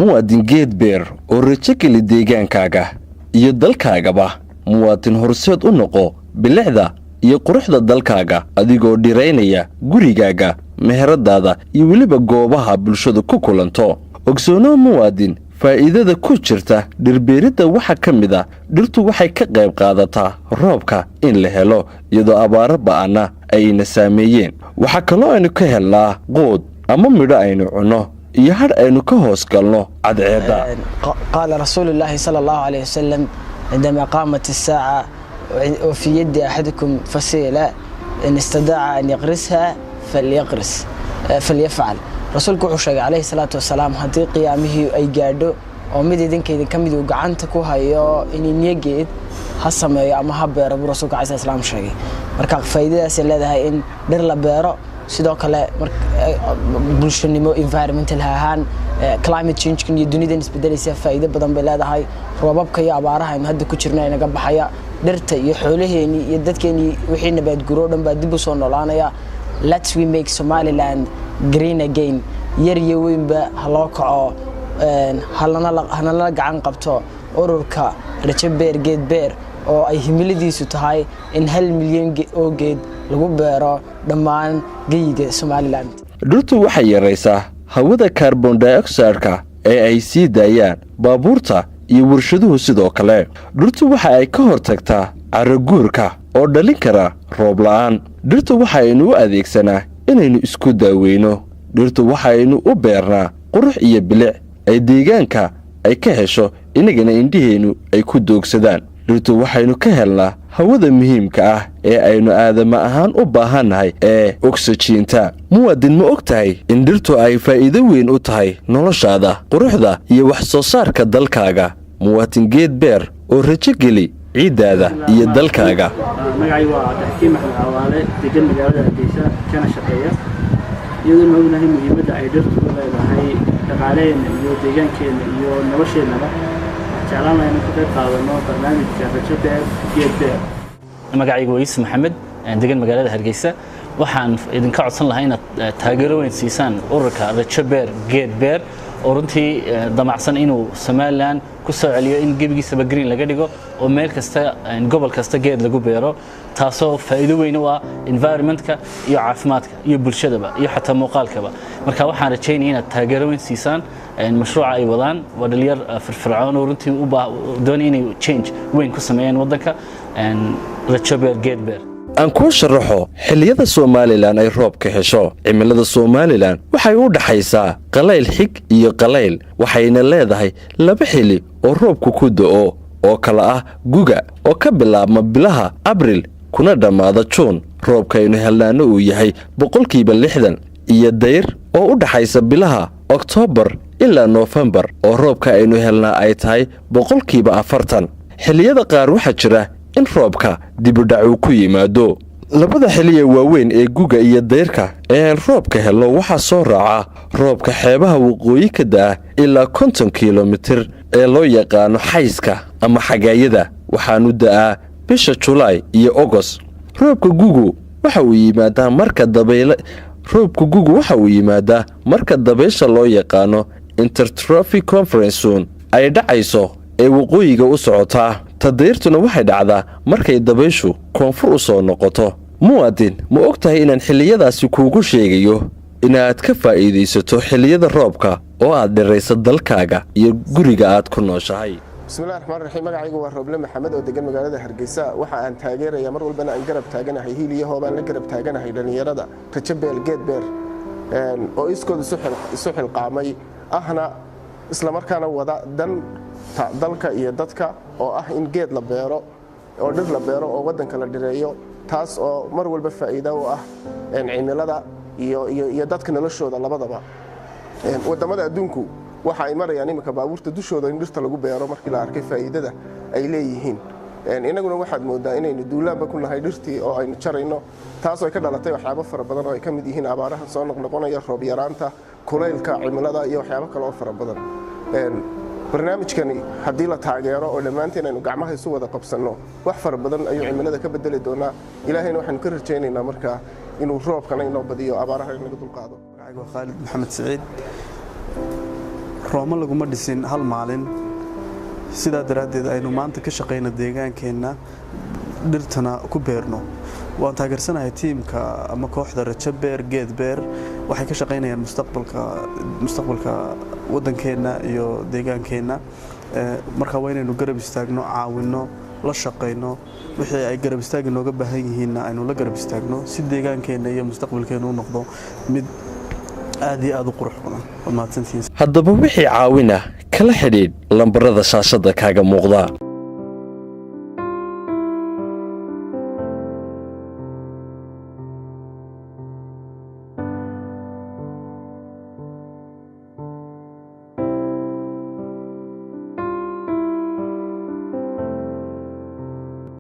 Muwaadin Geed Beer oo rajo geli deegaankaaga iyo dalkaagaba. Muwaadin horseed u noqo bilicda iyo quruxda dalkaaga adigoo dhireynaya gurigaaga, meheradaada iyo weliba goobaha bulshadu ku kulanto. Ogsoono muwaadin, faa'iidada ku jirta dhirbeeridda waxa ka mid ah dhirtu waxay ka qayb qaadataa roobka in la helo iyadoo abaaro ba'ana ayna saameeyeen. Waxa kaloo aynu ka helnaa quud ama midho aynu cunno iyo har aynu ka hoos galno cadceedda. قال رسول الله صلى الله عليه وسلم عندما قامت الساعة وفي يد أحدكم فسيلة إن استطاع أن يغرسها فليفعل. رسولك وحشة عليه الصلاة والسلام هذه قيامه أي جادو ومدي ذنك إذا كم يدو قعنتك وهاي إني نيجي حسما يا محبة رب رسولك عليه السلام شيء مركب فايدة سلة هاي إن در لبيرة sidoo kale bulshanimo environmental ahaan climate change kan iyo dunida isbedelaysa faa'iido badan bay leedahay roobabka iyo abaaraha in hadda ku jirna inaga baxaya dhirta iyo xoolaheeni iyo dadkeeni wixii nabaad guro dhan baa dib u soo noolaanaya. Let's we make Somaliland green again. yar iyo weynba haloo kaco halana gacan qabto ururka Rajo Beer Geed Beer oo ay himiladiisu tahay in 1 milyan oo geed lagu beero dhammaan geyiga Somaliland. Dhirtu waxay yareysaa hawada carbon dioxide-ka ee ay sii daayaan baabuurta iyo warshaduhu sidoo kale. Dhirtu waxa ay ka hortagtaa carro guurka oo dhalin kara roob la'aan. Dhirtu waxaynu u adeegsanaa inaynu isku daaweyno. Dhirtu waxaynu u beernaa qurux iyo bilic ay deegaanka ay ka hesho inagana indhiheenu ay ku doogsadaan. dhirtu waxaynu ka helnaa hawada muhiimka ah ee aynu aadama ahaan u baahanahay ee oxygen-ta. Muwaadin ma ogtahay in dhirtu ay faa'iido weyn u tahay noloshaada, quruxda iyo wax soo saarka dalkaaga. Muwaadin Geed Beer oo rajo geli ciidaada iyo dalkaaga. magacaygu waa Cabdi Maxamed Awaale, degan magaalada Hargeysa, kana shaqeeya iyadoo ma ognahay muhiimadda ay dhirtu u leedahay dhaqaaleena iyo deegaankeena iyo nolosheena. جعلنا نقدر قاعدنا برنامج Rajo Beer Geed Beer. magacaygu waa Iis Maxamed, degan magaalada Hargeysa. waxaan idinka codsan lahaa inaad taageero weyn siisaan ururka Rajo Beer Geed Beer oo runtii damacsan inuu Somaliland ku soo celiyo in gebigiisaba green laga dhigo oo meel kasta gobol kasta geed lagu beero, taasoo faa'iido weyn u ah environmentka iyo caafimaadka iyo bulshadaba iyo xataa muuqaalkaba. marka waxaan rajaynayaa inaad taageero weyn siisaan mashruuca ay wadaan wadaliyar firfircoon oo runtii u doonayaan inay change weyn ku sameeyaan wadanka Rajo Beer Geed Beer. aan ku sharaxo xilliyada Somaliland ay roob ka hesho. cimilada Somaliland waxay u dhaxaysaa qalayl xig iyo qalayl, waxayna leedahay laba xilli oo roobku ku da'o oo kala ah guga oo ka bilaabma bilaha Abriil kuna dhamaada June. roobkaynu helnaana uu yahay 60% iyo dayr oo u dhaxaysa bilaha October ilaa November oo roobka aynu helnaa ay tahay 40%. xilliyada qaar waxa jira in roobka dib u dhac uu ku yimaado. labada xilliye waaweyn ee guga iyo dayrka ee roobka helo waxa soo raaca roobka xeebaha waqooyi ka daa ilaa 50 kilomitir ee loo yaqaano xayska ama xagaayada, waxaanu daa bisha July iyo August. roobka gugu waxa uu yimaadaa marka dabaysha loo yaqaano intertropical conference zone ay dhacayso ee waqooyiga u socotaa. tadayrtuna waxay dhacdaa markay dabayshu koonfur u soo noqoto. muwaadin ma ogtahay inaan xilliyadaasi kuugu sheegayo inaad ka faa'iidaysato xilliyada roobka oo aad dhirayso dalkaaga iyo guriga aad ku nooshahay. bismillaahir rahmaanir rahiim. magacaygu waa Rajo Maxamed oo degan magaalada Hargeysa. waxa aan taageerayaa mar walbana aan garab taaganahay hiiliyaha baan la garab taaganahay dhalinyarada Rajo Beer Geed Beer oo iskooda isu xilqaamay ahna isla markaana wada dan dalka iyo dadka oo ah in geed la beero oo dhir la beero oo wadanka la dhireeyo, taas oo mar walba faa'iido u ah cimilada iyo dadka noloshooda labadaba. wadamada adduunku waxa ay marayaan imika baabuurta dushooda in dhirta lagu beero markii la arkay faa'iidada ay leeyihiin. inaguna waxaad moodaa inaynu duulaanba ku nahay dhirtii oo aynu jarayno, taas oo ka dhalatay waxyaabo fara badan oo ay ka mid yihiin abaaraha soo noqnoqonaya, roob yaraanta, kulaylka cimilada iyo waxyaabo kale oo fara badan. barnaamijkani haddii la taageero oo dhammaanteen aynu gacmaha isu wada qabsanno wax fara badan ayuu cimilada ka bedeli doonaa. ilaahayna waxaanu ka rajaynaynaa markaa inuu roobkana inoo badiyo abaaraha inaga dulqaado. magacaygu waa Khalid Maxamed Saciid, rooma laguma dhisin hal maalin sidaa daraaddeed aynu maanta ka shaqeyno deegaankeena dhirtana ku beerno waan taageersanahay tiimka ama kooxda Rajo Beer Geed Beer waxay ka shaqeynayaan mustaqbalka wadankeena iyo deegaankeena marka waa inaynu garab istaagno caawino la shaqeyno wixii ay garab istaag inooga baahan yihiin aynu la garab istaagno si deegaankeena iyo mustaqbalkeena u noqdo mid aad iyo aad u qurux badan. haddaba wixii caawina kala xidhiidh lambarada shaashada kaaga muuqda.